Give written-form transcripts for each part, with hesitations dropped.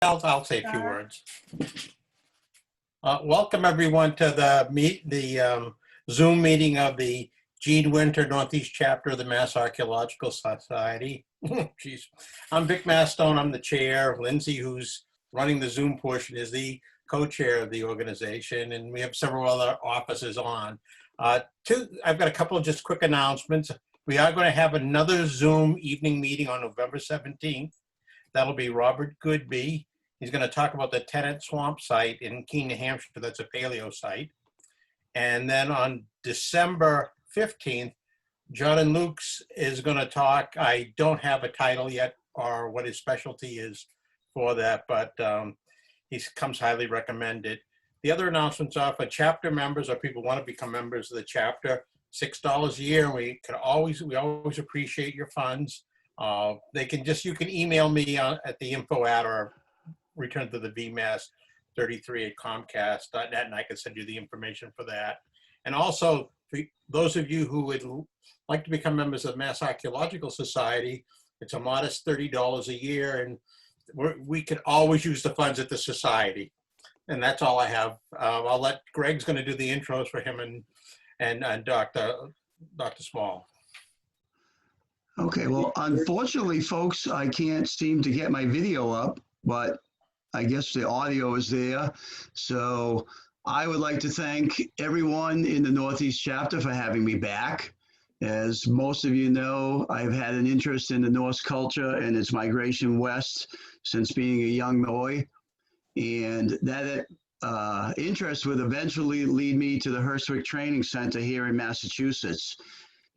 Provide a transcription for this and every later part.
I'll say a few words. Welcome everyone to the Zoom meeting of the Gene Winter Northeast chapter of the Mass Archaeological Society. Jeez. I'm Vic Mastone, I'm the chair. Lindsay, who's running the Zoom portion, is the co-chair of the organization, and we have several other officers on. I've got a couple of just quick announcements. We are going to have another Zoom evening meeting on November 17th. That'll be Robert Goodby. He's going to talk about the Tennant Swamp site in Keene, New Hampshire. That's a paleo site. And then on December 15th, John and Luke's is going to talk. I don't have a title yet or what his specialty is for that, but he comes highly recommended. The other announcements are for chapter members or people who want to become members of the chapter, $6 a year. We always appreciate your funds. You can email me at the info at or return to the vmass33@comcast.net, and I can send you the information for that. And also, for those of you who would like to become members of the Mass Archaeological Society, it's a modest $30 a year, and we could always use the funds at the society. And that's all I have. I'll let Greg's going to do the intros for him and Dr. Small. Okay, well, unfortunately, folks, I can't seem to get my video up, but I guess the audio is there. So I would like to thank everyone in the Northeast chapter for having me back. As most of you know, I've had an interest in the Norse culture and its migration west since being a young boy. And that interest would eventually lead me to the Hurstwic Training Center here in Massachusetts.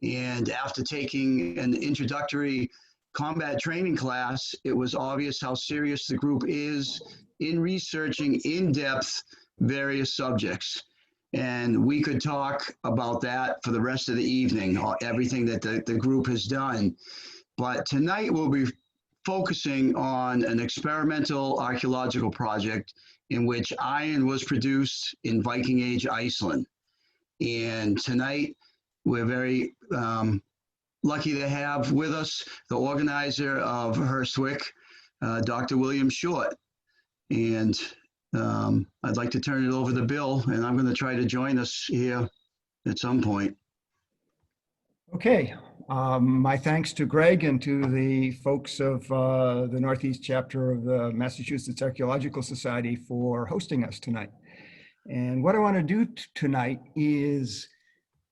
And after taking an introductory combat training class, it was obvious how serious the group is in researching in depth various subjects. And we could talk about that for the rest of the evening, everything that the group has done. But tonight we'll be focusing on an experimental archaeological project in which iron was produced in Viking-age Iceland. And tonight we're very lucky to have with us the organizer of Hurstwic, Dr. William Short. And I'd like to turn it over to Bill, and I'm going to try to join us here at some point. Okay. My thanks to Greg and to the folks of the Northeast chapter of the Massachusetts Archaeological Society for hosting us tonight. And what I want to do tonight is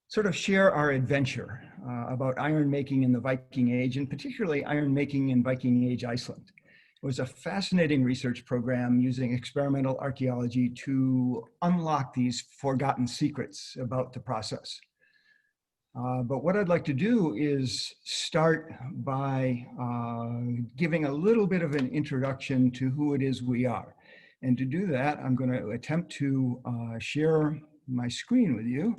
sort of share our adventure about iron making in the Viking Age, and particularly iron making in Viking-age Iceland. It was a fascinating research program using experimental archaeology to unlock these forgotten secrets about the process. But what I'd like to do is start by giving a little bit of an introduction to who it is we are. And to do that, I'm going to attempt to share my screen with you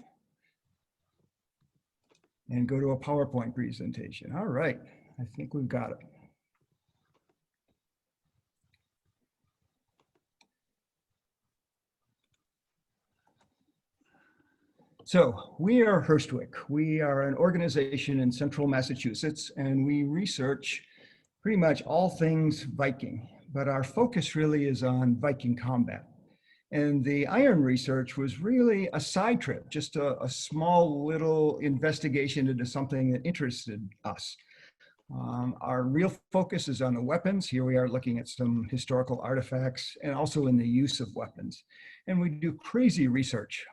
and go to a PowerPoint presentation. All right, I think we've got it. So we are Hurstwic. We are an organization in central Massachusetts, and we research pretty much all things Viking, but our focus really is on Viking combat. And the iron research was really a side trip, just a small little investigation into something that interested us. Our real focus is on the weapons. Here we are looking at some historical artifacts and also in the use of weapons. And we do crazy research.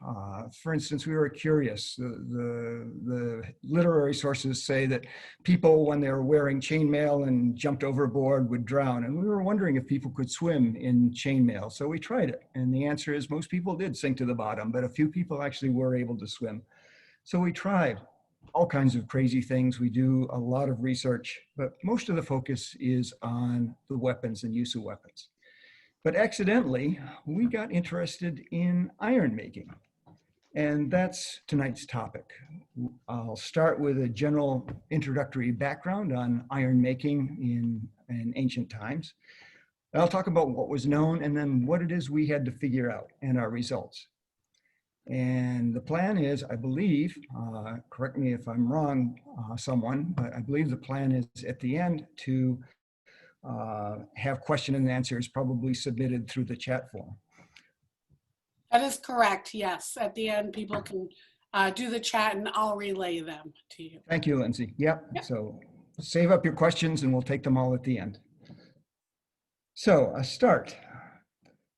For instance, we were curious. The literary sources say that people, when they were wearing chainmail and jumped overboard, would drown. And we were wondering if people could swim in chainmail. So we tried it. And the answer is most people did sink to the bottom, but a few people actually were able to swim. So we tried all kinds of crazy things. We do a lot of research, but most of the focus is on the weapons and use of weapons. But accidentally, we got interested in iron making. And that's tonight's topic. I'll start with a general introductory background on iron making in ancient times. I'll talk about what was known and then what it is we had to figure out and our results. And the plan is, I believe, correct me if I'm wrong, someone, but I believe the plan is at the end to have question and answers probably submitted through the chat form. That is correct, yes. At the end, people can do the chat and I'll relay them to you. Thank you, Lindsay. Yep. So save up your questions and we'll take them all at the end. So a start.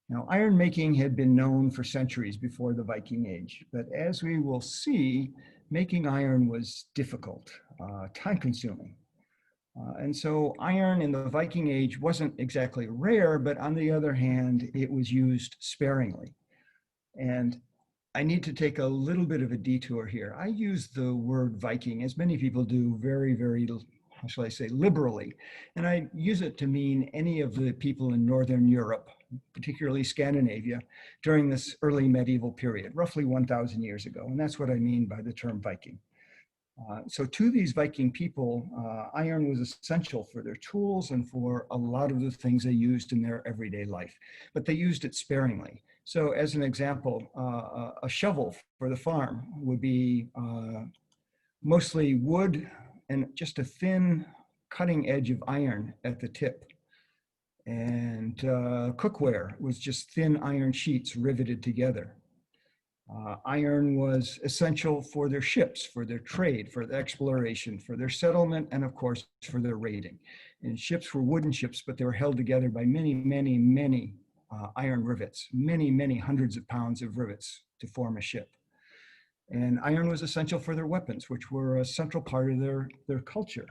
Now, iron making had been known for centuries before the Viking Age, but as we will see, making iron was difficult, time-consuming. And so iron in the Viking Age wasn't exactly rare, but on the other hand, it was used sparingly. And I need to take a little bit of a detour here. I use the word Viking, as many people do, very, very, how shall I say, liberally. And I use it to mean any of the people in Northern Europe, particularly Scandinavia, during this early medieval period, roughly 1,000 years ago. And that's what I mean by the term Viking. So to these Viking people, iron was essential for their tools and for a lot of the things they used in their everyday life, but they used it sparingly. So as an example, a shovel for the farm would be mostly wood and just a thin cutting edge of iron at the tip. And cookware was just thin iron sheets riveted together. Iron was essential for their ships, for their trade, for their exploration, for their settlement, and of course, for their raiding. And ships were wooden ships, but they were held together by many, many, many iron rivets, many, many hundreds of pounds of rivets to form a ship. And iron was essential for their weapons, which were a central part of their culture.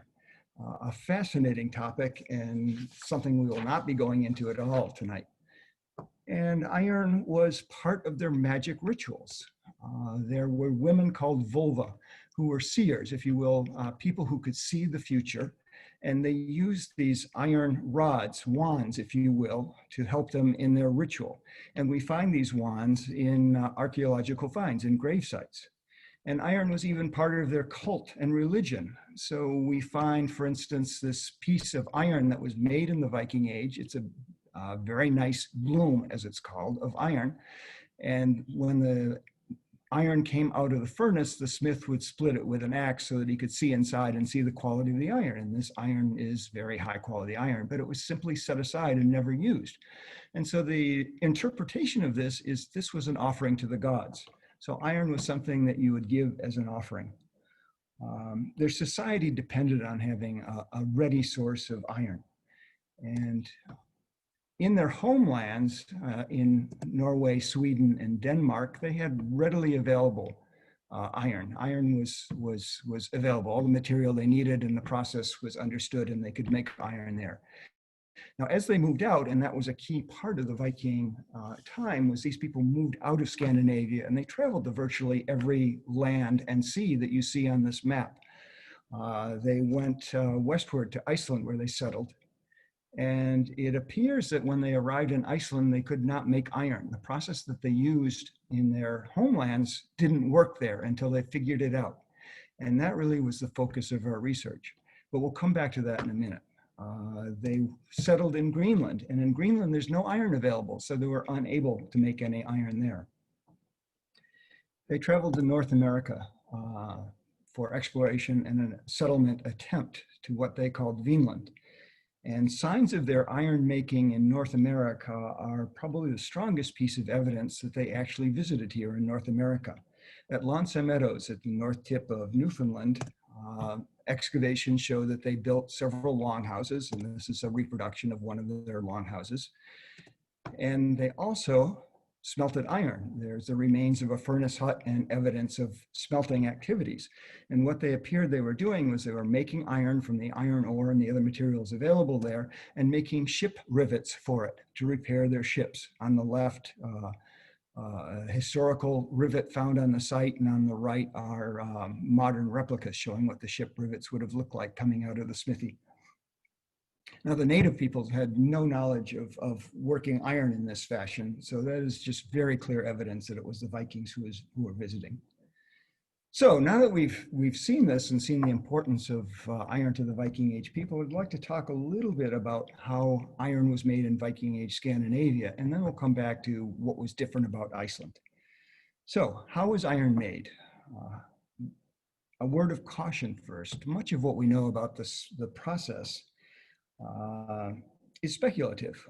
A fascinating topic and something we will not be going into at all tonight. And iron was part of their magic rituals. There were women called vulva, who were seers, if you will, people who could see the future. And they used these iron rods, wands, if you will, to help them in their ritual. And we find these wands in archaeological finds, in grave sites. And iron was even part of their cult and religion. So we find, for instance, this piece of iron that was made in the Viking Age. It's a very nice bloom, as it's called, of iron. And when the iron came out of the furnace, the smith would split it with an axe so that he could see inside and see the quality of the iron. And this iron is very high quality iron, but it was simply set aside and never used. And so the interpretation of this is this was an offering to the gods. So iron was something that you would give as an offering. Their society depended on having a ready source of iron. And in their homelands, in Norway, Sweden, and Denmark, they had readily available iron. Iron was available, all the material they needed, and the process was understood, and they could make iron there. Now, as they moved out, and that was a key part of the Viking time, was these people moved out of Scandinavia, and they traveled to virtually every land and sea that you see on this map. They went westward to Iceland, where they settled. And it appears that when they arrived in Iceland, they could not make iron. The process that they used in their homelands didn't work there until they figured it out. And that really was the focus of our research. But we'll come back to that in a minute. They settled in Greenland, and in Greenland, there's no iron available, so they were unable to make any iron there. They traveled to North America for exploration and a settlement attempt to what they called Vinland. And signs of their iron making in North America are probably the strongest piece of evidence that they actually visited here in North America. At Lonsa Meadows, at the north tip of Newfoundland, excavations show that they built several longhouses, and this is a reproduction of one of their longhouses. And they also smelted iron. There's the remains of a furnace hut and evidence of smelting activities. And what they appeared they were doing was they were making iron from the iron ore and the other materials available there, and making ship rivets for it to repair their ships. On the left, a historical rivet found on the site, and on the right are modern replicas showing what the ship rivets would have looked like coming out of the smithy. Now, the native peoples had no knowledge of working iron in this fashion, so that is just very clear evidence that it was the Vikings who were visiting. So now that we've seen this and seen the importance of iron to the Viking Age people, I'd like to talk a little bit about how iron was made in Viking Age Scandinavia, and then we'll come back to what was different about Iceland. So how was iron made? A word of caution first. Much of what we know about the process is speculative.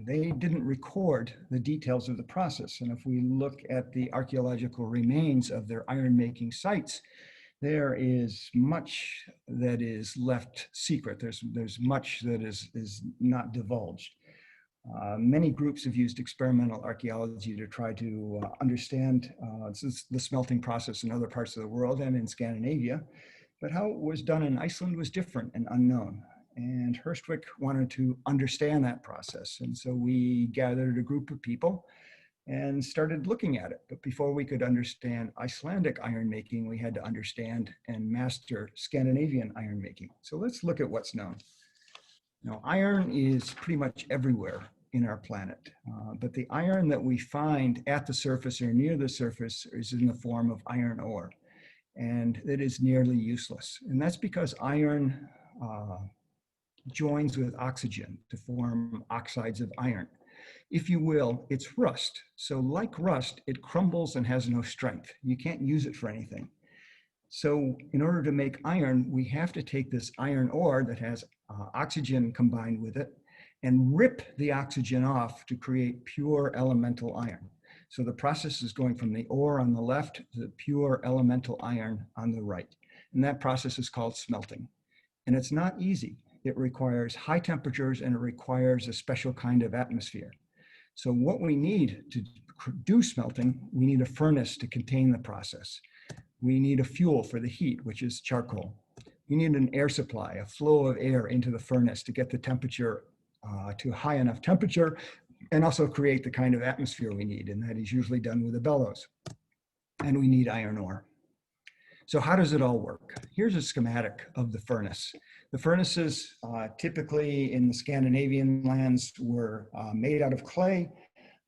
They didn't record the details of the process. And if we look at the archaeological remains of their iron-making sites, there is much that is left secret. There's much that is not divulged. Many groups have used experimental archaeology to try to understand the smelting process in other parts of the world and in Scandinavia, but how it was done in Iceland was different and unknown. And Hurstwic wanted to understand that process. And so we gathered a group of people and started looking at it. But before we could understand Icelandic iron making, we had to understand and master Scandinavian iron making. So let's look at what's known. Now, iron is pretty much everywhere in our planet, but the iron that we find at the surface or near the surface is in the form of iron ore, and it is nearly useless. And that's because iron joins with oxygen to form oxides of iron. If you will, it's rust. So like rust, it crumbles and has no strength. You can't use it for anything. So in order to make iron, we have to take this iron ore that has oxygen combined with it and rip the oxygen off to create pure elemental iron. So the process is going from the ore on the left to the pure elemental iron on the right. And that process is called smelting. And it's not easy. It requires high temperatures and it requires a special kind of atmosphere. So what we need to do smelting, we need a furnace to contain the process. We need a fuel for the heat, which is charcoal. We need an air supply, a flow of air into the furnace to get the temperature to a high enough temperature and also create the kind of atmosphere we need. And that is usually done with a bellows. And we need iron ore. So how does it all work? Here's a schematic of the furnace. The furnaces typically in the Scandinavian lands were made out of clay,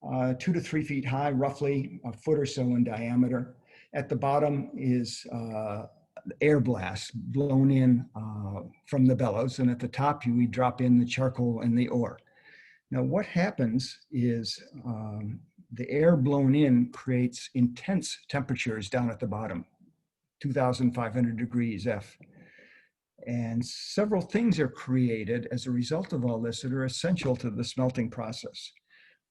2 to 3 feet high, roughly a foot or so in diameter. At the bottom is air blast blown in from the bellows, and at the top we drop in the charcoal and the ore. Now what happens is the air blown in creates intense temperatures down at the bottom, 2,500 degrees F. And several things are created as a result of all this that are essential to the smelting process.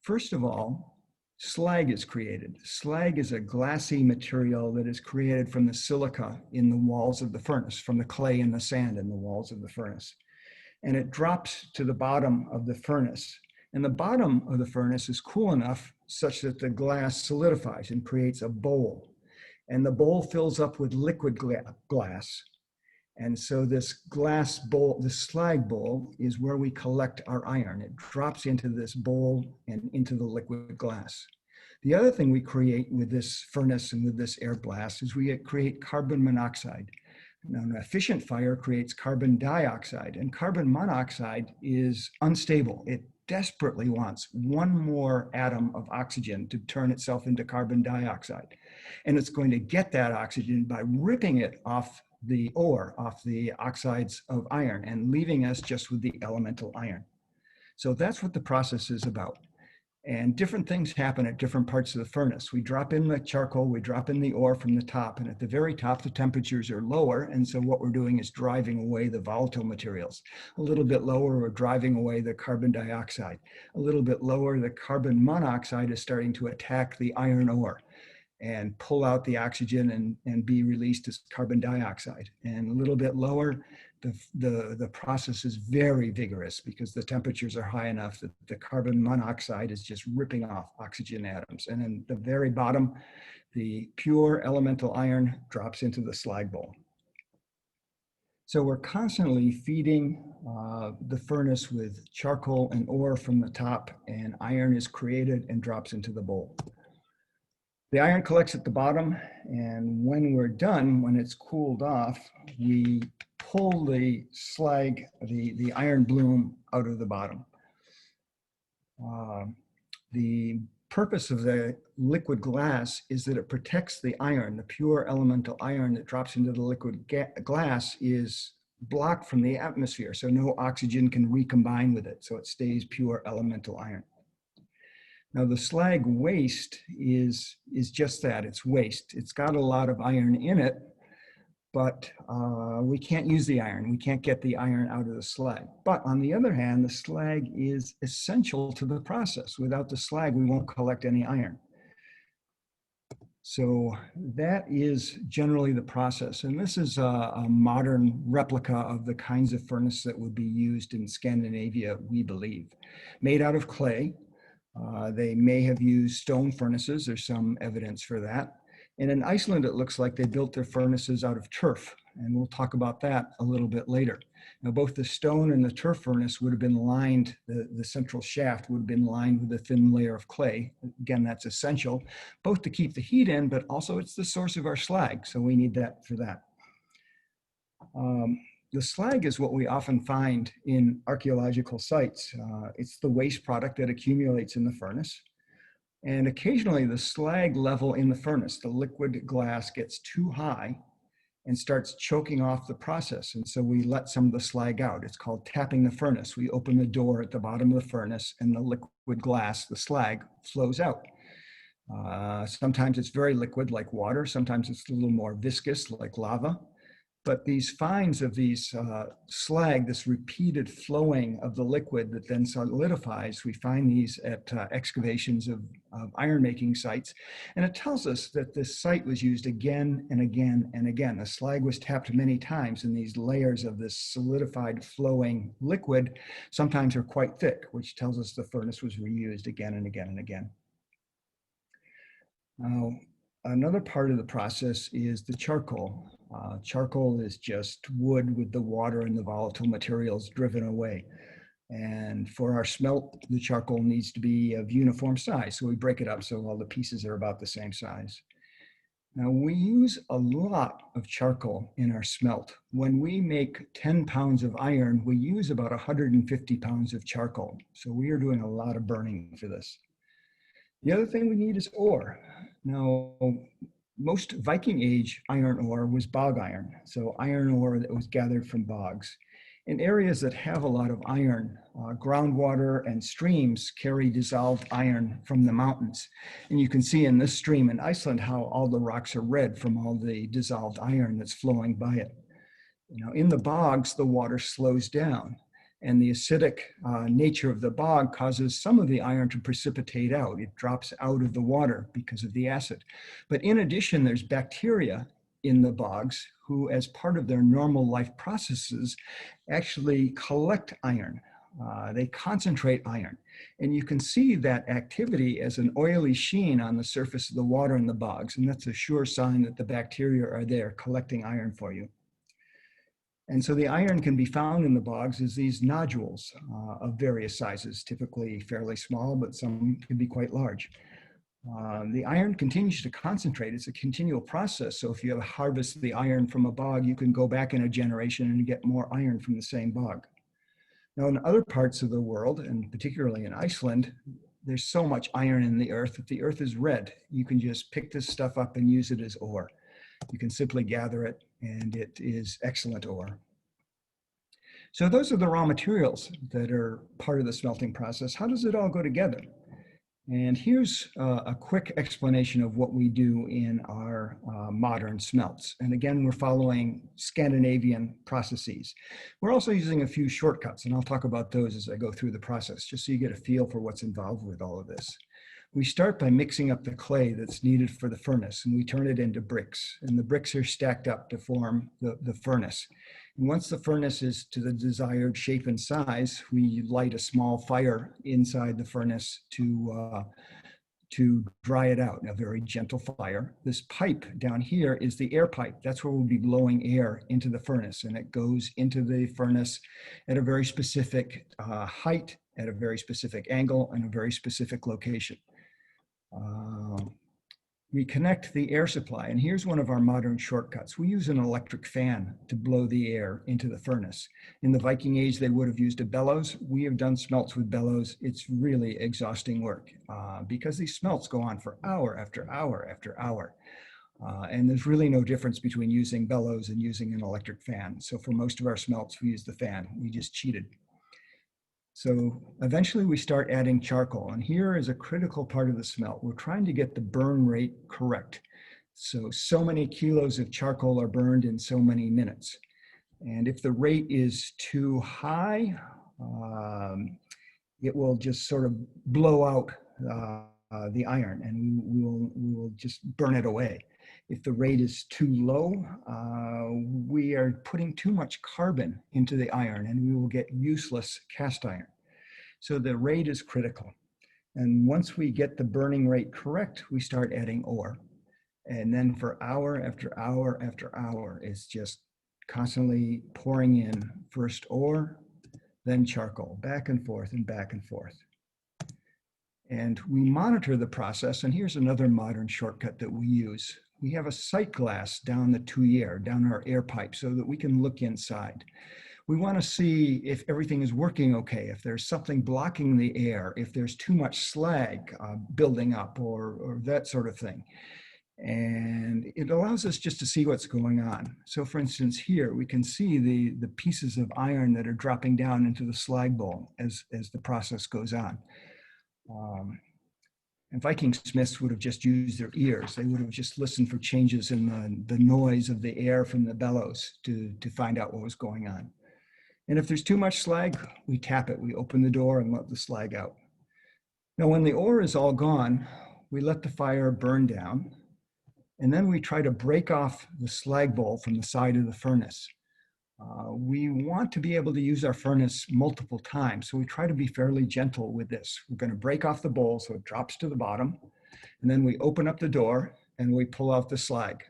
First of all, slag is created. Slag is a glassy material that is created from the silica in the walls of the furnace, from the clay and the sand in the walls of the furnace. And it drops to the bottom of the furnace. And the bottom of the furnace is cool enough such that the glass solidifies and creates a bowl. And the bowl fills up with liquid glass. And so this glass bowl, the slag bowl, is where we collect our iron. It drops into this bowl and into the liquid glass. The other thing we create with this furnace and with this air blast is we create carbon monoxide. Now, an efficient fire creates carbon dioxide, and carbon monoxide is unstable. It desperately wants one more atom of oxygen to turn itself into carbon dioxide. And it's going to get that oxygen by ripping it off the ore, off the oxides of iron, and leaving us just with the elemental iron. So that's what the process is about. And different things happen at different parts of the furnace. We drop in the charcoal, we drop in the ore from the top, and at the very top, the temperatures are lower. And so what we're doing is driving away the volatile materials. A little bit lower, we're driving away the carbon dioxide. A little bit lower, the carbon monoxide is starting to attack the iron ore and pull out the oxygen and be released as carbon dioxide. And a little bit lower, the process is very vigorous because the temperatures are high enough that the carbon monoxide is just ripping off oxygen atoms. And then the very bottom, the pure elemental iron drops into the slag bowl. So we're constantly feeding the furnace with charcoal and ore from the top, and iron is created and drops into the bowl. The iron collects at the bottom, and when we're done, when it's cooled off, we pull the slag, the iron bloom out of the bottom. The purpose of the liquid glass is that it protects the iron. The pure elemental iron that drops into the liquid glass is blocked from the atmosphere, so no oxygen can recombine with it, so it stays pure elemental iron. Now the slag waste is just that, it's waste. It's got a lot of iron in it, but we can't use the iron. We can't get the iron out of the slag. But on the other hand, the slag is essential to the process. Without the slag, we won't collect any iron. So that is generally the process. And this is a modern replica of the kinds of furnace that would be used in Scandinavia, we believe. Made out of clay. They may have used stone furnaces. There's some evidence for that. And in Iceland, it looks like they built their furnaces out of turf. And we'll talk about that a little bit later. Now, both the stone and the turf furnace would have been lined, the central shaft would have been lined with a thin layer of clay. Again, that's essential, both to keep the heat in, but also it's the source of our slag. So we need that for that. The slag is what we often find in archaeological sites. It's the waste product that accumulates in the furnace. And occasionally the slag level in the furnace, the liquid glass, gets too high and starts choking off the process. And so we let some of the slag out. It's called tapping the furnace. We open the door at the bottom of the furnace and the liquid glass, the slag, flows out. Sometimes it's very liquid like water. Sometimes it's a little more viscous like lava. But these finds of these slag, this repeated flowing of the liquid that then solidifies, we find these at excavations of iron making sites. And it tells us that this site was used again and again and again. The slag was tapped many times, and these layers of this solidified flowing liquid sometimes are quite thick, which tells us the furnace was reused again and again and again. Now, another part of the process is the charcoal. Charcoal is just wood with the water and the volatile materials driven away. And for our smelt, the charcoal needs to be of uniform size. So we break it up so all the pieces are about the same size. Now we use a lot of charcoal in our smelt. When we make 10 pounds of iron, we use about 150 pounds of charcoal. So we are doing a lot of burning for this. The other thing we need is ore. Now, most Viking-age iron ore was bog iron, so iron ore that was gathered from bogs. In areas that have a lot of iron, groundwater and streams carry dissolved iron from the mountains. And you can see in this stream in Iceland how all the rocks are red from all the dissolved iron that's flowing by it. You know, in the bogs, the water slows down. And the acidic nature of the bog causes some of the iron to precipitate out. It drops out of the water because of the acid. But in addition, there's bacteria in the bogs who, as part of their normal life processes, actually collect iron. They concentrate iron. And you can see that activity as an oily sheen on the surface of the water in the bogs. And that's a sure sign that the bacteria are there collecting iron for you. And so the iron can be found in the bogs as these nodules of various sizes, typically fairly small, but some can be quite large. The iron continues to concentrate. It's a continual process. So if you have harvested the iron from a bog, you can go back in a generation and get more iron from the same bog. Now, in other parts of the world, and particularly in Iceland, there's so much iron in the earth that the earth is red. You can just pick this stuff up and use it as ore. You can simply gather it, and it is excellent ore. So those are the raw materials that are part of the smelting process. How does it all go together? And here's a quick explanation of what we do in our modern smelts. And again, we're following Scandinavian processes. We're also using a few shortcuts, and I'll talk about those as I go through the process, just so you get a feel for what's involved with all of this. We start by mixing up the clay that's needed for the furnace, and we turn it into bricks. And the bricks are stacked up to form the furnace. And once the furnace is to the desired shape and size, we light a small fire inside the furnace to dry it out, a very gentle fire. This pipe down here is the air pipe. That's where we'll be blowing air into the furnace, and it goes into the furnace at a very specific height, at a very specific angle, and a very specific location. We connect the air supply, and here's one of our modern shortcuts. We use an electric fan to blow the air into the furnace. In the Viking Age, they would have used a bellows. We have done smelts with bellows. It's really exhausting work because these smelts go on for hour after hour after hour. And there's really no difference between using bellows and using an electric fan. So for most of our smelts, we use the fan. We just cheated. So eventually we start adding charcoal, and here is a critical part of the smelt. We're trying to get the burn rate correct. So many kilos of charcoal are burned in so many minutes. And if the rate is too high, it will just sort of blow out the iron, and we will just burn it away. If the rate is too low, we are putting too much carbon into the iron, and we will get useless cast iron. So the rate is critical. And once we get the burning rate correct, we start adding ore. And then for hour after hour after hour, it's just constantly pouring in first ore, then charcoal, back and forth and back and forth. And we monitor the process. And here's another modern shortcut that we use. We have a sight glass down the tuyere, down our air pipe, so that we can look inside. We want to see if everything is working okay, if there's something blocking the air, if there's too much slag building up or that sort of thing. And it allows us just to see what's going on. So for instance, here we can see the pieces of iron that are dropping down into the slag bowl as the process goes on. And Viking smiths would have just used their ears. They would have just listened for changes in the noise of the air from the bellows to find out what was going on. And if there's too much slag, we tap it. We open the door and let the slag out. Now, when the ore is all gone, we let the fire burn down. And then we try to break off the slag bowl from the side of the furnace. We want to be able to use our furnace multiple times, so we try to be fairly gentle with this. We're going to break off the bowl so it drops to the bottom, and then we open up the door and we pull out the slag.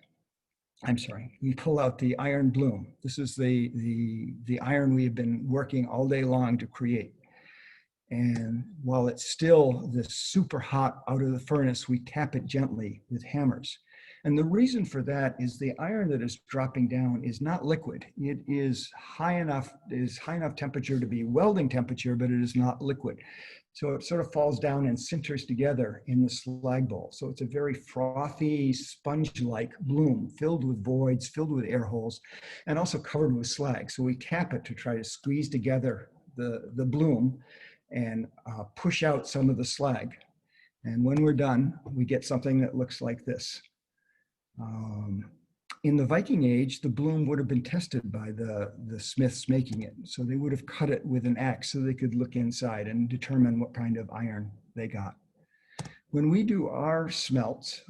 We pull out the iron bloom. This is the iron we have been working all day long to create. And while it's still this super hot out of the furnace, we tap it gently with hammers. And the reason for that is the iron that is dropping down is not liquid. It is high enough temperature to be welding temperature, but it is not liquid. So it sort of falls down and sinters together in the slag bowl. So it's a very frothy, sponge-like bloom filled with voids, filled with air holes, and also covered with slag. So we tap it to try to squeeze together the bloom and push out some of the slag. And when we're done, we get something that looks like this. In the Viking age, the bloom would have been tested by the smiths making it. So they would have cut it with an axe so they could look inside and determine what kind of iron they got. When we do our smelts,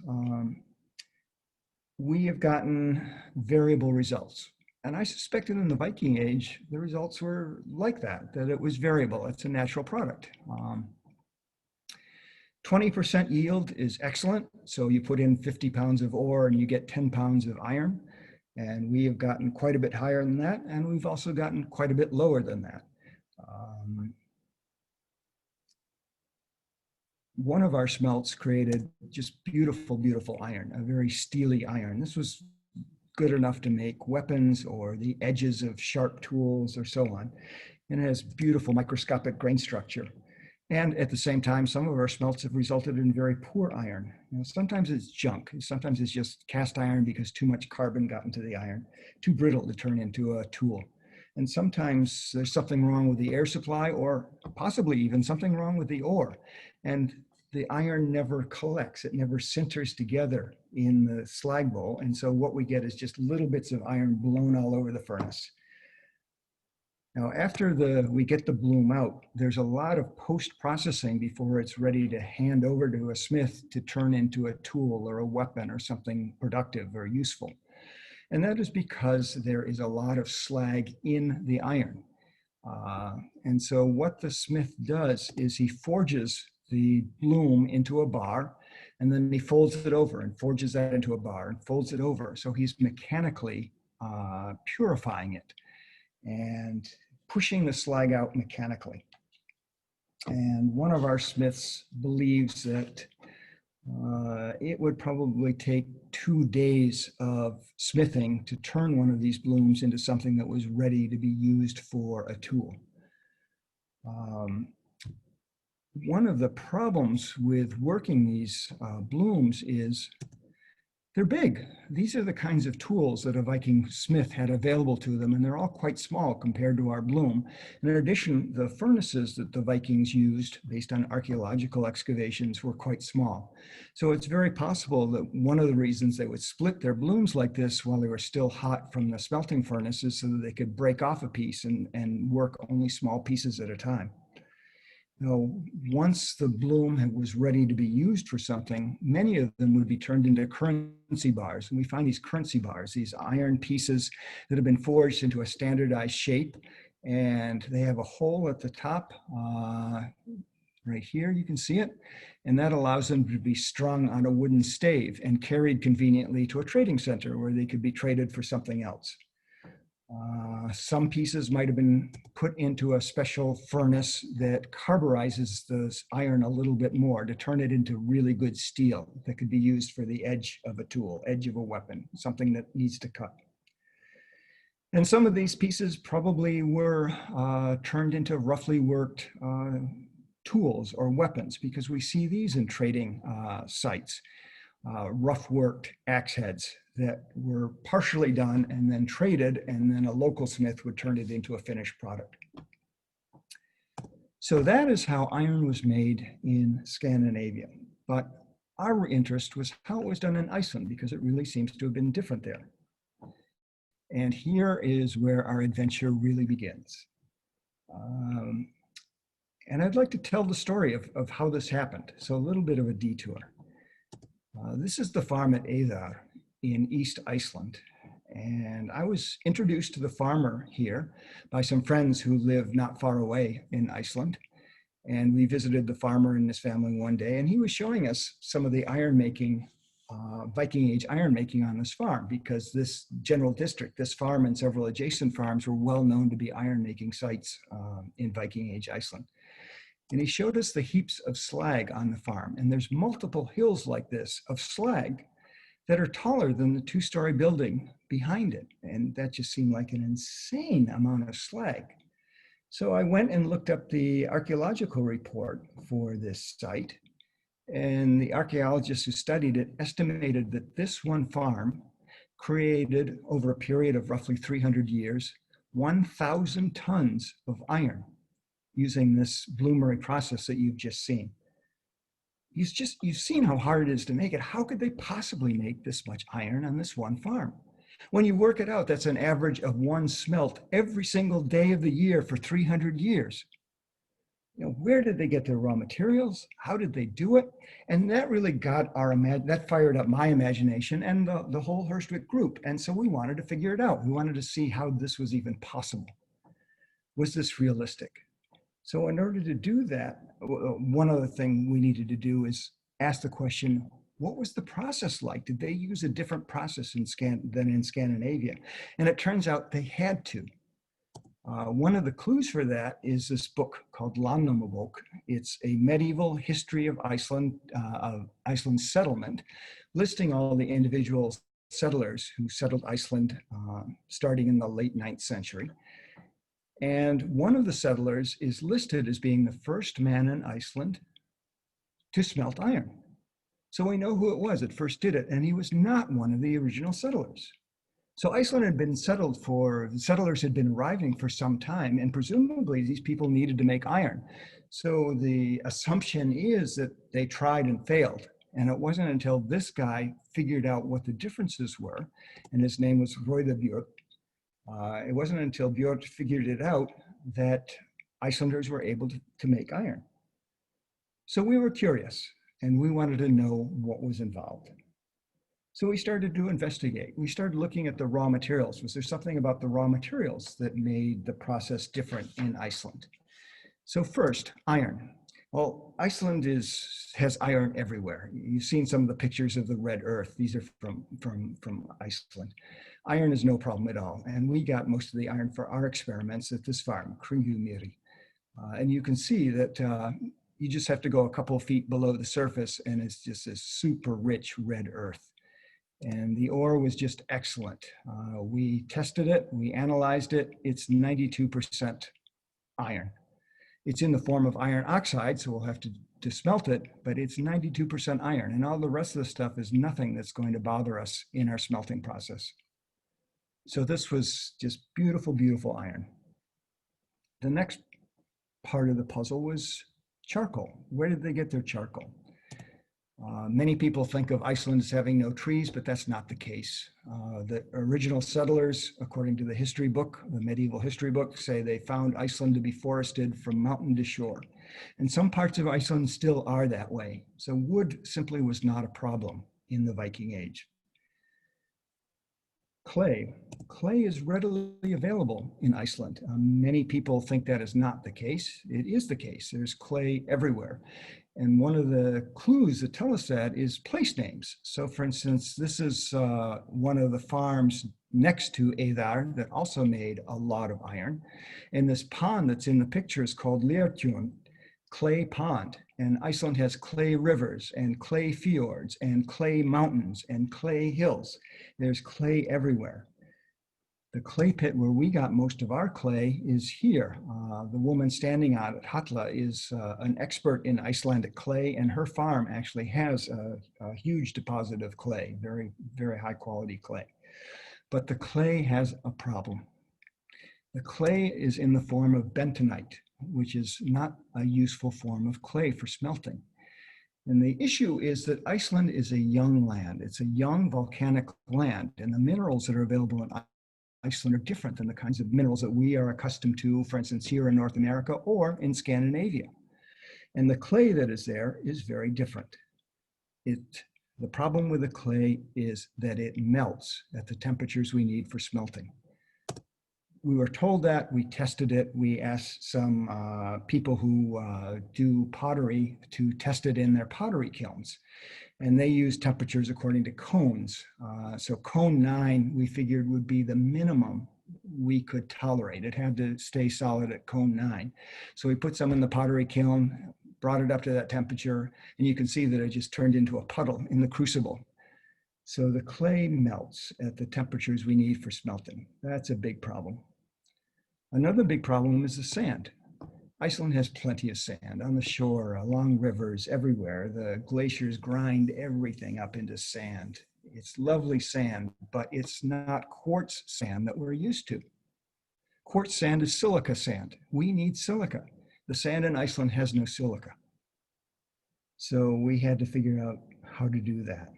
we have gotten variable results. And I suspected in the Viking age, the results were like that it was variable. It's a natural product. 20% yield is excellent. So you put in 50 pounds of ore and you get 10 pounds of iron. And we have gotten quite a bit higher than that. And we've also gotten quite a bit lower than that. One of our smelts created just beautiful, beautiful iron, a very steely iron. This was good enough to make weapons or the edges of sharp tools or so on. And it has beautiful microscopic grain structure. And at the same time, some of our smelts have resulted in very poor iron. Sometimes it's junk. Sometimes it's just cast iron because too much carbon got into the iron, too brittle to turn into a tool. And sometimes there's something wrong with the air supply or possibly even something wrong with the ore. And the iron never collects. It never sinters together in the slag bowl. And so what we get is just little bits of iron blown all over the furnace. Now, after we get the bloom out, there's a lot of post-processing before it's ready to hand over to a smith to turn into a tool or a weapon or something productive or useful. And that is because there is a lot of slag in the iron. And so what the smith does is he forges the bloom into a bar, and then he folds it over and forges that into a bar and folds it over. So he's mechanically purifying it and pushing the slag out mechanically. And one of our smiths believes that it would probably take 2 days of smithing to turn one of these blooms into something that was ready to be used for a tool. One of the problems with working these blooms is They're big. These are the kinds of tools that a Viking smith had available to them, and they're all quite small compared to our bloom. And in addition, the furnaces that the Vikings used, based on archaeological excavations, were quite small. So it's very possible that one of the reasons they would split their blooms like this while they were still hot from the smelting furnaces so that they could break off a piece and work only small pieces at a time. Now, once the bloom was ready to be used for something, many of them would be turned into currency bars. And we find these currency bars, these iron pieces that have been forged into a standardized shape. And they have a hole at the top, right here, you can see it. And that allows them to be strung on a wooden stave and carried conveniently to a trading center where they could be traded for something else. Some pieces might have been put into a special furnace that carburizes the iron a little bit more to turn it into really good steel that could be used for the edge of a tool, edge of a weapon, something that needs to cut. And some of these pieces probably were turned into roughly worked tools or weapons, because we see these in trading sites, rough worked axe heads that were partially done and then traded, and then a local smith would turn it into a finished product. So that is how iron was made in Scandinavia. But our interest was how it was done in Iceland, because it really seems to have been different there. And here is where our adventure really begins. And I'd like to tell the story of how this happened. So a little bit of a detour. This is the farm at Eiðar in East Iceland. And I was introduced to the farmer here by some friends who live not far away in Iceland. And we visited the farmer and his family one day, and he was showing us some of the iron making, Viking-age iron making on this farm, because this general district, this farm and several adjacent farms were well known to be iron making sites in Viking-age Iceland. And he showed us the heaps of slag on the farm. And there's multiple hills like this of slag that are taller than the two-story building behind it. And that just seemed like an insane amount of slag. So I went and looked up the archaeological report for this site. And the archaeologists who studied it estimated that this one farm created, over a period of roughly 300 years, 1,000 tons of iron using this bloomery process that you've just seen. You've seen how hard it is to make it. How could they possibly make this much iron on this one farm? When you work it out, that's an average of one smelt every single day of the year for 300 years. You know, where did they get their raw materials? How did they do it? And that really got that fired up my imagination and the whole Hurstwic group. And so we wanted to figure it out. We wanted to see how this was even possible. Was this realistic? So in order to do that, one other thing we needed to do is ask the question, what was the process like? Did they use a different process than in Scandinavia? And it turns out they had to. One of the clues for that is this book called Landnámabók. It's a medieval history of Iceland, of Iceland's settlement, listing all the individual settlers who settled Iceland starting in the late 9th century. And one of the settlers is listed as being the first man in Iceland to smelt iron. So we know who it was that first did it, and he was not one of the original settlers. So Iceland had been settlers had been arriving for some time, and presumably these people needed to make iron. So the assumption is that they tried and failed. And it wasn't until this guy figured out what the differences were, and his name was Rauðabjörn. It wasn't until Björn figured it out that Icelanders were able to make iron. So we were curious, and we wanted to know what was involved. So we started to investigate. We started looking at the raw materials. Was there something about the raw materials that made the process different in Iceland? So first, iron. Well, Iceland has iron everywhere. You've seen some of the pictures of the red earth. These are from Iceland. Iron is no problem at all. And we got most of the iron for our experiments at this farm, Kringlumýri. And you can see that you just have to go a couple of feet below the surface, and it's just this super rich red earth. And the ore was just excellent. We tested it, we analyzed it. It's 92% iron. It's in the form of iron oxide, so we'll have to smelt it, but it's 92% iron, and all the rest of the stuff is nothing that's going to bother us in our smelting process. So this was just beautiful, beautiful iron. The next part of the puzzle was charcoal. Where did they get their charcoal? Many people think of Iceland as having no trees, but that's not the case. The original settlers, according to the history book, the medieval history book, say they found Iceland to be forested from mountain to shore. And some parts of Iceland still are that way. So wood simply was not a problem in the Viking Age. Clay. Clay is readily available in Iceland. Many people think that is not the case. It is the case. There's clay everywhere. And one of the clues that tell us that is place names. So for instance, this is one of the farms next to Eðar that also made a lot of iron. And this pond that's in the picture is called Leirtjörn, clay pond. And Iceland has clay rivers and clay fjords and clay mountains and clay hills. There's clay everywhere. The clay pit where we got most of our clay is here. The woman standing on it, Hatla, is an expert in Icelandic clay, and her farm actually has a huge deposit of clay, very, very high quality clay. But the clay has a problem. The clay is in the form of bentonite, which is not a useful form of clay for smelting. And the issue is that Iceland is a young land. It's a young volcanic land, and the minerals that are available in Iceland are different than the kinds of minerals that we are accustomed to, for instance, here in North America or in Scandinavia. And the clay that is there is very different. The problem with the clay is that it melts at the temperatures we need for smelting. We were told that, we tested it, we asked some people who do pottery to test it in their pottery kilns. And they use temperatures according to cones. So cone 9, we figured would be the minimum we could tolerate. It had to stay solid at cone 9. So we put some in the pottery kiln, brought it up to that temperature, and you can see that it just turned into a puddle in the crucible. So the clay melts at the temperatures we need for smelting. That's a big problem. Another big problem is the sand. Iceland has plenty of sand on the shore, along rivers, everywhere. The glaciers grind everything up into sand. It's lovely sand, but it's not quartz sand that we're used to. Quartz sand is silica sand. We need silica. The sand in Iceland has no silica. So we had to figure out how to do that.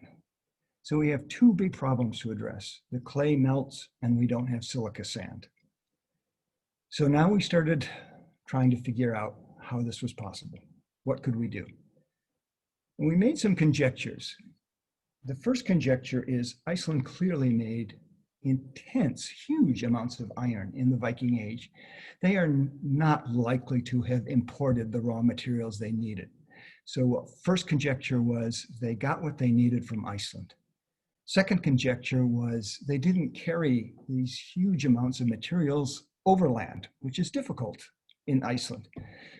So we have two big problems to address. The clay melts and we don't have silica sand. So now we started trying to figure out how this was possible. What could we do? And we made some conjectures. The first conjecture is Iceland clearly made intense, huge amounts of iron in the Viking Age. They are not likely to have imported the raw materials they needed. So first conjecture was they got what they needed from Iceland. Second conjecture was they didn't carry these huge amounts of materials overland, which is difficult in Iceland.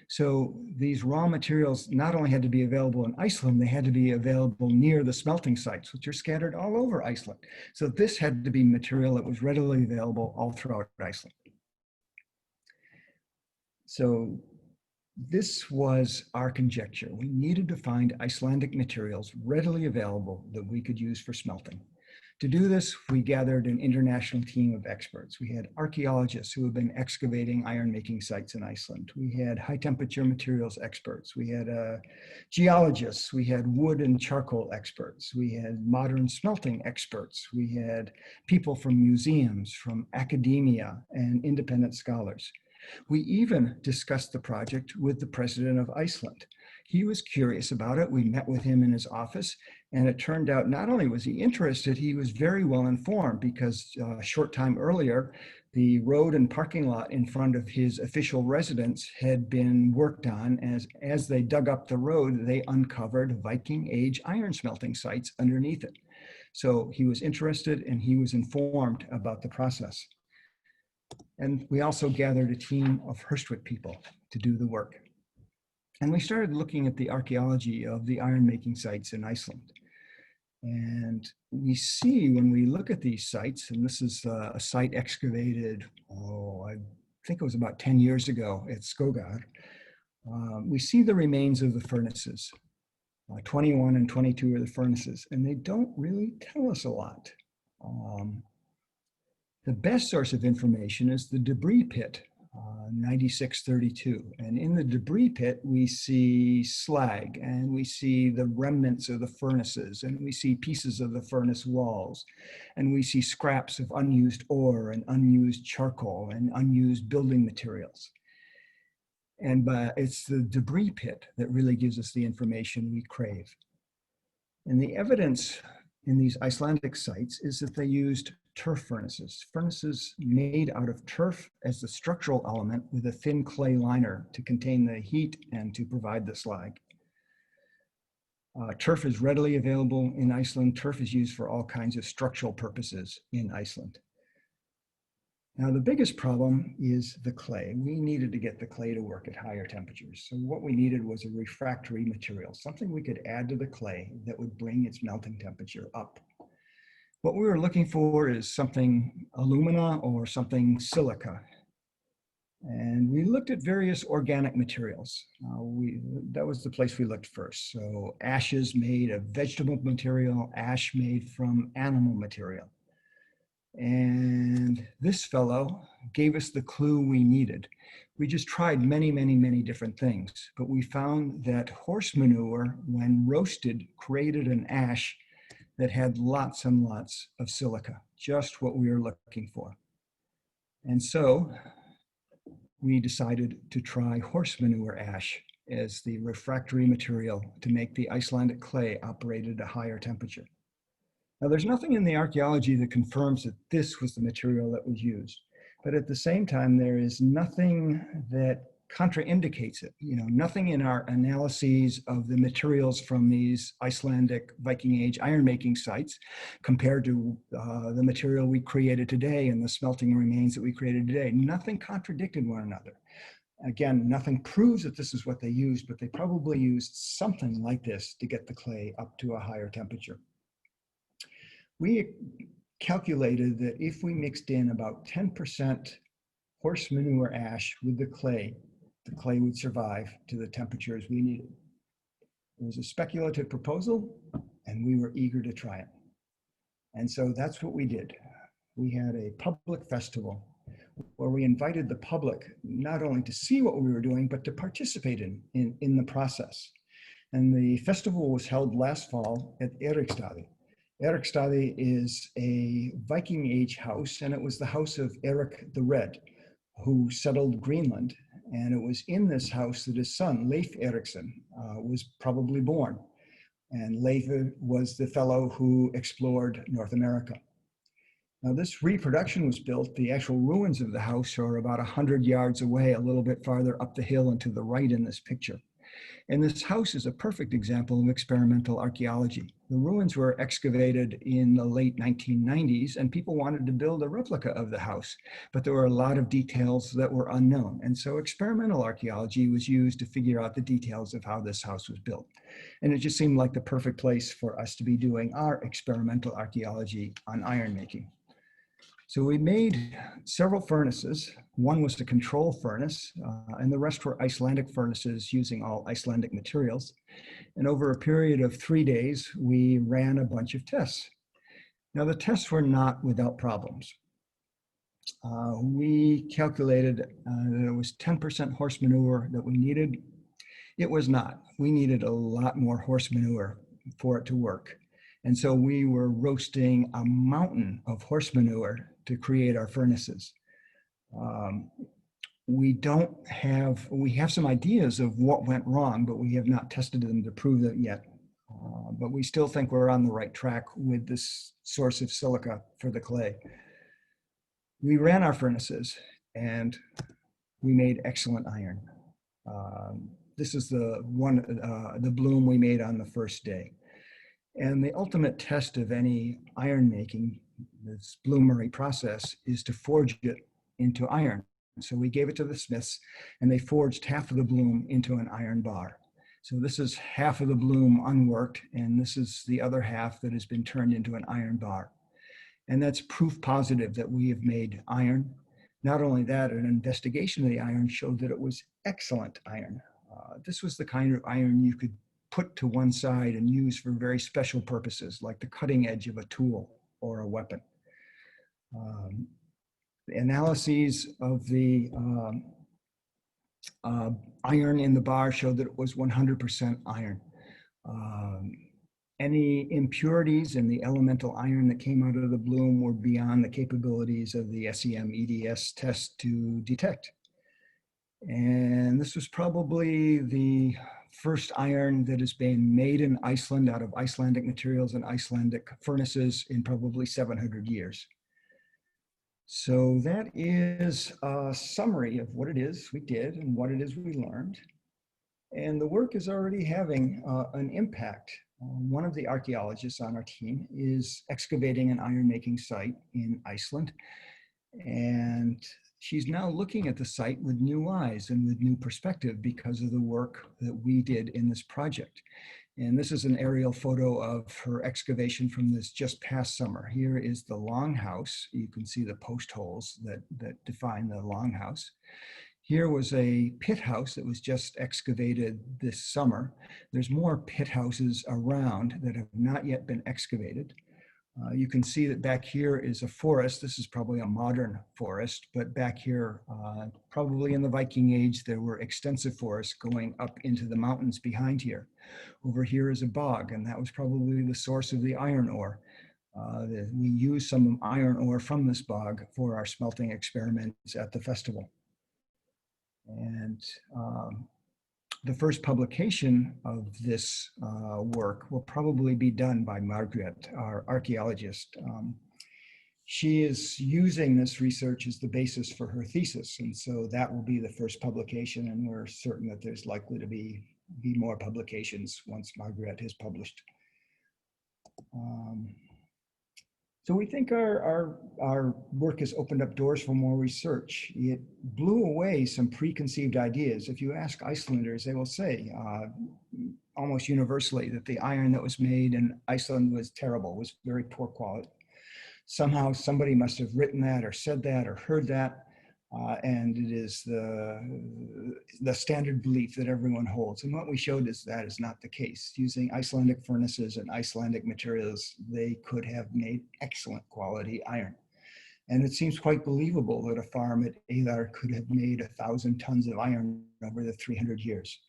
So these raw materials not only had to be available in Iceland, they had to be available near the smelting sites, which are scattered all over Iceland. So this had to be material that was readily available all throughout Iceland. So this was our conjecture. We needed to find Icelandic materials readily available that we could use for smelting. To do this, we gathered an international team of experts. We had archaeologists who have been excavating iron-making sites in Iceland. We had high-temperature materials experts. We had geologists. We had wood and charcoal experts. We had modern smelting experts. We had people from museums, from academia, and independent scholars. We even discussed the project with the president of Iceland. He was curious about it. We met with him in his office, and it turned out not only was he interested, he was very well informed because a short time earlier, the road and parking lot in front of his official residence had been worked on. As they dug up the road, they uncovered Viking-age iron smelting sites underneath it. So he was interested and he was informed about the process. And we also gathered a team of Hurstwic people to do the work. And we started looking at the archaeology of the iron-making sites in Iceland. And we see when we look at these sites, and this is a site excavated, I think it was about 10 years ago at Skogar. We see the remains of the furnaces. 21 and 22 are the furnaces, and they don't really tell us a lot. The best source of information is the debris pit, 9632. And in the debris pit, we see slag, and we see the remnants of the furnaces, and we see pieces of the furnace walls, and we see scraps of unused ore and unused charcoal and unused building materials. And it's the debris pit that really gives us the information we crave. And the evidence in these Icelandic sites is that they used turf furnaces made out of turf as the structural element with a thin clay liner to contain the heat and to provide the slag. Turf is readily available in Iceland. Turf is used for all kinds of structural purposes in Iceland. Now, the biggest problem is the clay. We needed to get the clay to work at higher temperatures. So what we needed was a refractory material, something we could add to the clay that would bring its melting temperature up. What we were looking for is something alumina or something silica. And we looked at various organic materials. That was the place we looked first. So ashes made of vegetable material, ash made from animal material. And this fellow gave us the clue we needed. We just tried many, many, many different things, but we found that horse manure, when roasted, created an ash that had lots and lots of silica, just what we were looking for. And so we decided to try horse manure ash as the refractory material to make the Icelandic clay operate at a higher temperature. Now, there's nothing in the archaeology that confirms that this was the material that was used, but at the same time, there is nothing that contraindicates it. Nothing in our analyses of the materials from these Icelandic Viking-age iron-making sites compared to the material we created today and the smelting remains that we created today. Nothing contradicted one another. Again, nothing proves that this is what they used, but they probably used something like this to get the clay up to a higher temperature. We calculated that if we mixed in about 10% horse manure ash with the clay would survive to the temperatures we needed. It was a speculative proposal, and we were eager to try it. And so that's what we did. We had a public festival where we invited the public not only to see what we were doing, but to participate in the process. And the festival was held last fall at Eriksson. Eriksson is a Viking age house, and it was the house of Eric the Red, who settled Greenland. And it was in this house that his son, Leif Eriksson, was probably born. And Leif was the fellow who explored North America. Now, this reproduction was built. The actual ruins of the house are about 100 yards away, a little bit farther up the hill and to the right in this picture. And this house is a perfect example of experimental archaeology. The ruins were excavated in the late 1990s, and people wanted to build a replica of the house, but there were a lot of details that were unknown. And so experimental archaeology was used to figure out the details of how this house was built. And it just seemed like the perfect place for us to be doing our experimental archaeology on iron making. So we made several furnaces. One was the control furnace, and the rest were Icelandic furnaces using all Icelandic materials. And over a period of 3 days, we ran a bunch of tests. Now, the tests were not without problems. We calculated that it was 10% horse manure that we needed. It was not. We needed a lot more horse manure for it to work. And so we were roasting a mountain of horse manure to create our furnaces. We have some ideas of what went wrong, but we have not tested them to prove that yet. But we still think we're on the right track with this source of silica for the clay. We ran our furnaces and we made excellent iron. This is the bloom we made on the first day. And the ultimate test of any iron making, this bloomery process, is to forge it into iron. So we gave it to the smiths, and they forged half of the bloom into an iron bar. So this is half of the bloom unworked, and this is the other half that has been turned into an iron bar. And that's proof positive that we have made iron. Not only that, an investigation of the iron showed that it was excellent iron. This was the kind of iron you could put to one side and use for very special purposes, like the cutting edge of a tool or a weapon. The analyses of the iron in the bar showed that it was 100% iron. Any impurities in the elemental iron that came out of the bloom were beyond the capabilities of the SEM EDS test to detect. And this was probably the first iron that is being made in Iceland out of Icelandic materials and Icelandic furnaces in probably 700 years. So that is a summary of what it is we did and what it is we learned. And the work is already having an impact. One of the archaeologists on our team is excavating an iron making site in Iceland. And she's now looking at the site with new eyes and with new perspective because of the work that we did in this project. And this is an aerial photo of her excavation from this just past summer. Here is the longhouse. You can see the post holes that define the longhouse. Here was a pit house that was just excavated this summer. There's more pit houses around that have not yet been excavated. You can see that back here is a forest. This is probably a modern forest, but back here, probably in the Viking Age, there were extensive forests going up into the mountains behind here. Over here is a bog, and that was probably the source of the iron ore. We used some iron ore from this bog for our smelting experiments at the festival. And the first publication of this work will probably be done by Margaret, our archaeologist. She is using this research as the basis for her thesis, and so that will be the first publication, and we're certain that there's likely to be more publications once Margaret has published. So we think our work has opened up doors for more research. It blew away some preconceived ideas. If you ask Icelanders, they will say almost universally that the iron that was made in Iceland was terrible, was very poor quality. Somehow somebody must have written that or said that or heard that. And it is the standard belief that everyone holds. And what we showed is that is not the case. Using Icelandic furnaces and Icelandic materials, they could have made excellent quality iron. And it seems quite believable that a farm at Eiðar could have made 1,000 tons of iron over the 300 years.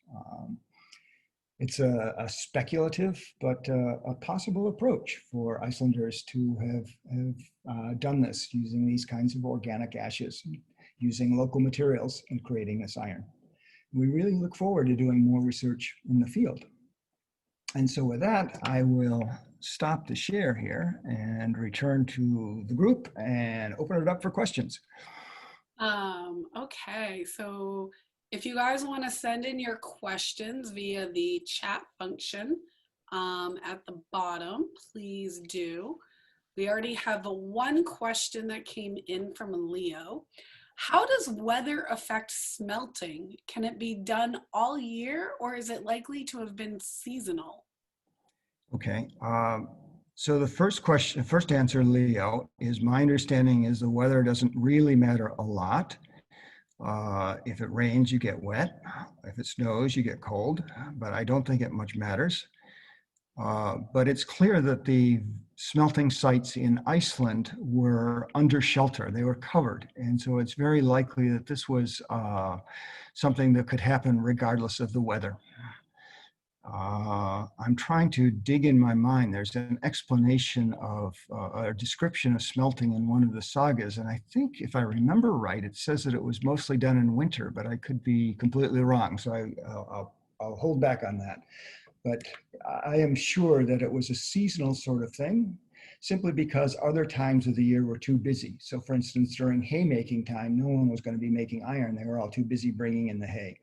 It's a speculative, but a possible approach for Icelanders to have done this using these kinds of organic ashes, using local materials and creating this iron. We really look forward to doing more research in the field. And so with that, I will stop the share here and return to the group and open it up for questions. Okay, so if you guys want to send in your questions via the chat function at the bottom, please do. We already have one question that came in from Leo. How does weather affect smelting? Can it be done all year, or is it likely to have been seasonal? Okay, so the first answer, Leo, is my understanding is the weather doesn't really matter a lot. If it rains, you get wet. If it snows, you get cold, but I don't think it much matters. But it's clear that the smelting sites in Iceland were under shelter. They were covered. And so it's very likely that this was something that could happen regardless of the weather. I'm trying to dig in my mind. There's an explanation of a description of smelting in one of the sagas. And I think if I remember right, it says that it was mostly done in winter, but I could be completely wrong. So I'll hold back on that. But I am sure that it was a seasonal sort of thing, simply because other times of the year were too busy. So for instance, during haymaking time, no one was going to be making iron. They were all too busy bringing in the hay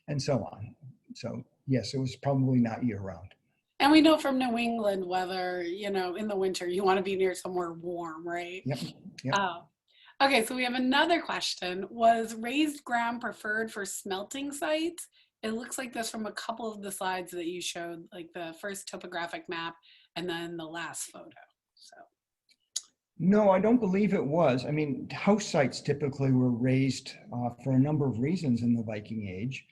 and so on. So yes, it was probably not year round. And we know from New England weather, you know, in the winter, you want to be near somewhere warm, right? Yep. Okay, so we have another question. Was raised ground preferred for smelting sites? It looks like this from a couple of the slides that you showed, like the first topographic map and then the last photo. So. No, I don't believe it was. I mean, house sites typically were raised for a number of reasons in the Viking Age.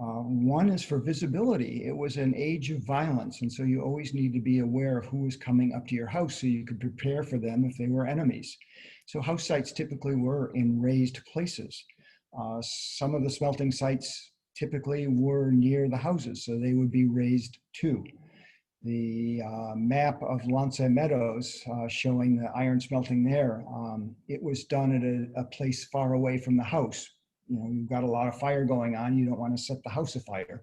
One is for visibility. It was an age of violence, and so you always need to be aware of who is coming up to your house so you could prepare for them if they were enemies. So house sites typically were in raised places. Some of the smelting sites typically were near the houses, so they would be raised too. The map of Lance Meadows showing the iron smelting there, it was done at a place far away from the house. You know, you've got a lot of fire going on, you don't want to set the house afire.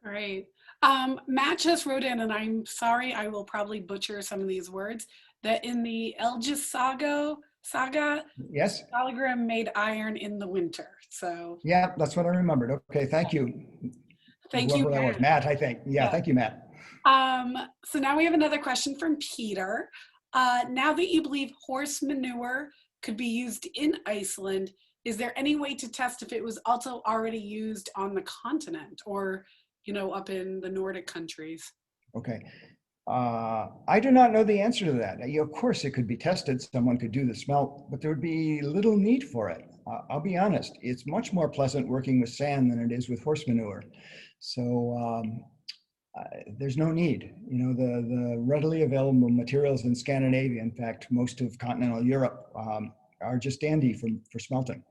Great. Matt just wrote in, and I'm sorry, I will probably butcher some of these words, that in the Elgis saga, Yes? Saligrim made iron in the winter. So Yeah, that's what I remembered. Okay, thank you. thank you, Whoever that was, Matt, I think. Yeah, thank you, Matt. So now we have another question from Peter. Now that you believe horse manure could be used in Iceland, is there any way to test if it was also already used on the continent or, you know, up in the Nordic countries? Okay. I do not know the answer to that. Of course, it could be tested. Someone could do the smelt, but there would be little need for it. I'll be honest. It's much more pleasant working with sand than it is with horse manure. So there's no need. You know, the readily available materials in Scandinavia, in fact, most of continental Europe, are just dandy for smelting.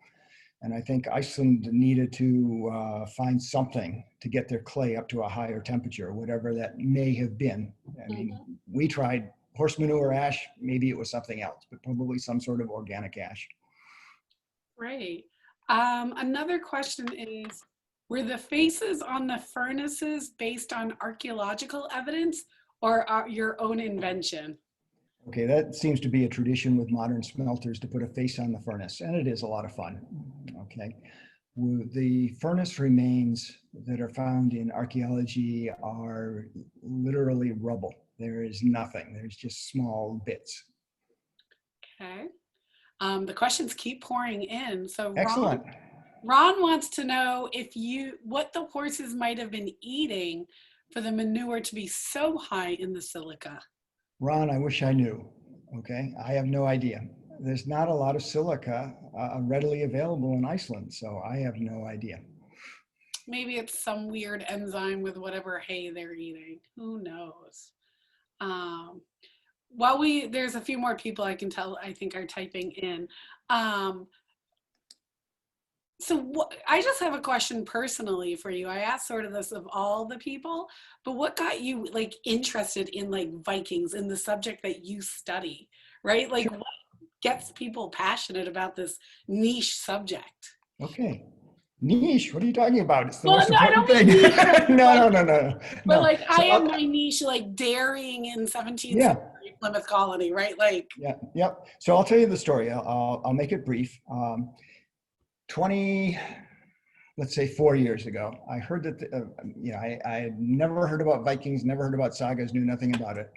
And I think Iceland needed to find something to get their clay up to a higher temperature, whatever that may have been. I mean, we tried horse manure ash, maybe it was something else, but probably some sort of organic ash. Great. Another question is, were the faces on the furnaces based on archaeological evidence or your own invention? Okay, that seems to be a tradition with modern smelters to put a face on the furnace, and it is a lot of fun. Okay, the furnace remains that are found in archaeology are literally rubble. There is nothing, there's just small bits. Okay. The questions keep pouring in. So Excellent. Ron wants to know what the horses might have been eating for the manure to be so high in the silica. Ron, I wish I knew. Okay, I have no idea. There's not a lot of silica readily available in Iceland, so I have no idea. Maybe it's some weird enzyme with whatever hay they're eating. Who knows? There's a few more people I can tell I think are typing in. I just have a question personally for you. I asked sort of this of all the people, but what got you like interested in like Vikings, in the subject that you study, right? Like what gets people passionate about this niche subject? Okay. Niche, what are you talking about? It's the Well, most no, I important don't thing. mean niche, No. But like So I have my niche, like dairying in 17th century Plymouth colony, right? Like Yep. So I'll tell you the story. I'll make it brief. 4 years ago, I heard that, I had never heard about Vikings, never heard about Sagas, knew nothing about it.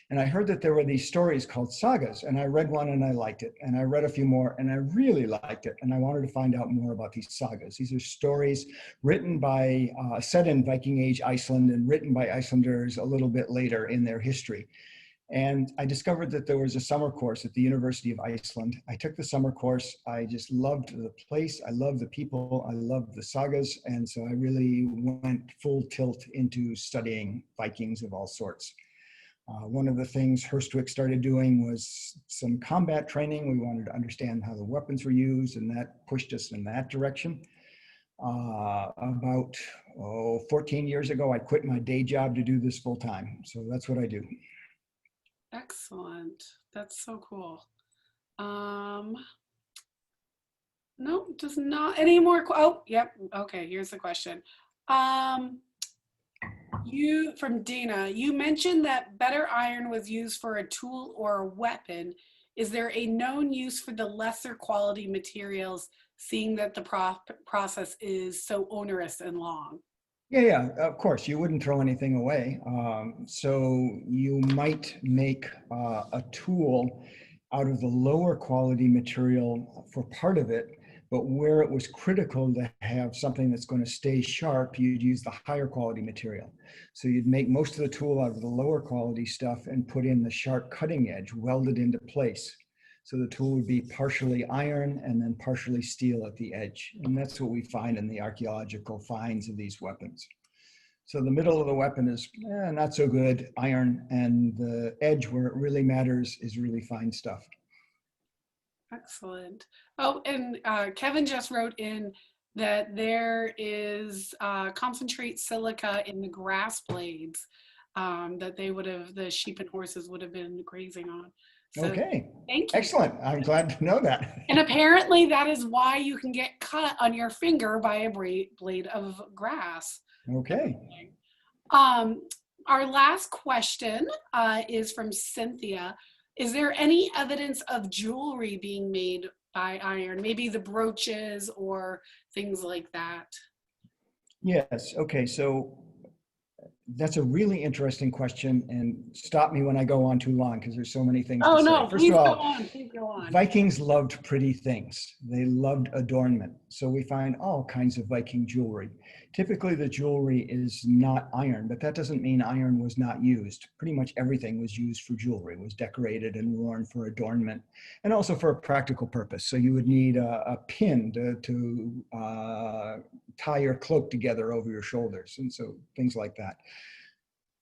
And I heard that there were these stories called Sagas, and I read one and I liked it. And I read a few more and I really liked it. And I wanted to find out more about these Sagas. These are stories written by, set in Viking-age Iceland and written by Icelanders a little bit later in their history. And I discovered that there was a summer course at the University of Iceland. I took the summer course. I just loved the place. I loved the people. I loved the sagas. And so I really went full tilt into studying Vikings of all sorts. One of the things Hurstwic started doing was some combat training. We wanted to understand how the weapons were used, and that pushed us in that direction. About 14 years ago, I quit my day job to do this full time. So that's what I do. excellent. That's so cool. No, does not any more. Oh, yep. Okay, here's the question. From Dana, you mentioned that better iron was used for a tool or a weapon. Is there a known use for the lesser quality materials, seeing that the process is so onerous and long? Yeah, of course. You wouldn't throw anything away. So you might make a tool out of the lower quality material for part of it, but where it was critical to have something that's going to stay sharp, you'd use the higher quality material. So you'd make most of the tool out of the lower quality stuff and put in the sharp cutting edge, welded into place. So the tool would be partially iron and then partially steel at the edge. And that's what we find in the archaeological finds of these weapons. So the middle of the weapon is not so good, iron, and the edge where it really matters is really fine stuff. Excellent. Oh, and Kevin just wrote in that there is concentrate silica in the grass blades that the sheep and horses would have been grazing on. So, okay. Thank you. Excellent. I'm glad to know that. And apparently that is why you can get cut on your finger by a blade of grass. Okay. Our last question is from Cynthia. Is there any evidence of jewelry being made by iron? Maybe the brooches or things like that? Yes. Okay. So that's a really interesting question, and stop me when I go on too long because there's so many things to say. No, First please of all, go on. Please go on. Vikings loved pretty things. They loved adornment. So we find all kinds of Viking jewelry. Typically the jewelry is not iron, but that doesn't mean iron was not used. Pretty much everything was used for jewelry. It was decorated and worn for adornment and also for a practical purpose. So you would need a pin to tie your cloak together over your shoulders, and so things like that.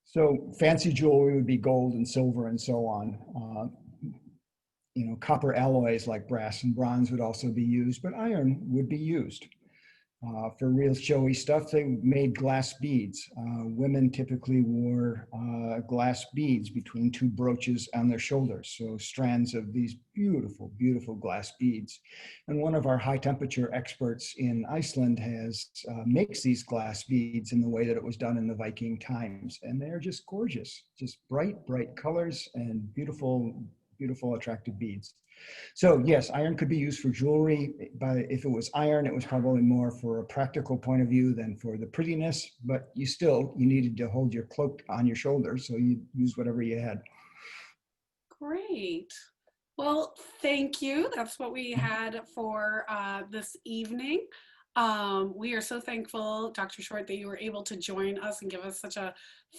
So fancy jewelry would be gold and silver and so on. Copper alloys like brass and bronze would also be used, but iron would be used. For real showy stuff, they made glass beads. Women typically wore glass beads between two brooches on their shoulders. So strands of these beautiful, beautiful glass beads. And one of our high temperature experts in Iceland makes these glass beads in the way that it was done in the Viking times. And they're just gorgeous, just bright, bright colors and beautiful, beautiful, attractive beads. So yes, iron could be used for jewelry, but if it was iron, it was probably more for a practical point of view than for the prettiness, but you needed to hold your cloak on your shoulders, so you use whatever you had. Great. Well, thank you. That's what we had for this evening. We are so thankful, Dr. Short, that you were able to join us and give us such a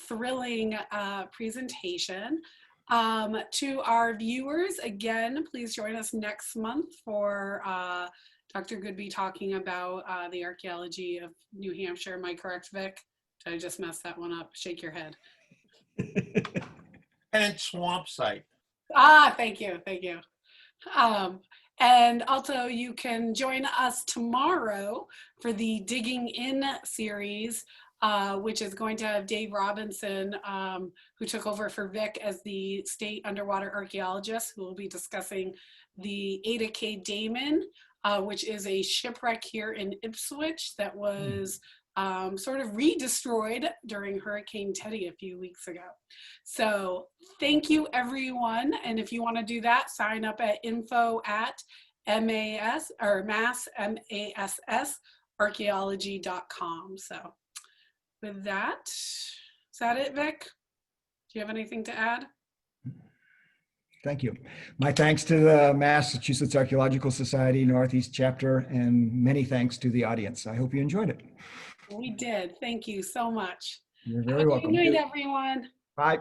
thrilling presentation. To our viewers, again, please join us next month for Dr. Goodby talking about the archaeology of New Hampshire. Am I correct, Vic? Did I just mess that one up? Shake your head. And swamp site. Thank you, thank you. And also you can join us tomorrow for the Digging In series, which is going to have Dave Robinson, who took over for Vic as the state underwater archaeologist, who will be discussing the Ada K. Damon, which is a shipwreck here in Ipswich that was sort of re-destroyed during Hurricane Teddy a few weeks ago. So thank you, everyone. And if you want to do that, sign up at info@archaeology.com. So with that, is that it, Vic? Do you have anything to add? Thank you. My thanks to the Massachusetts Archaeological Society Northeast chapter, and many thanks to the audience. I hope you enjoyed it. We did. Thank you so much. You're very welcome. Good night, everyone. Bye.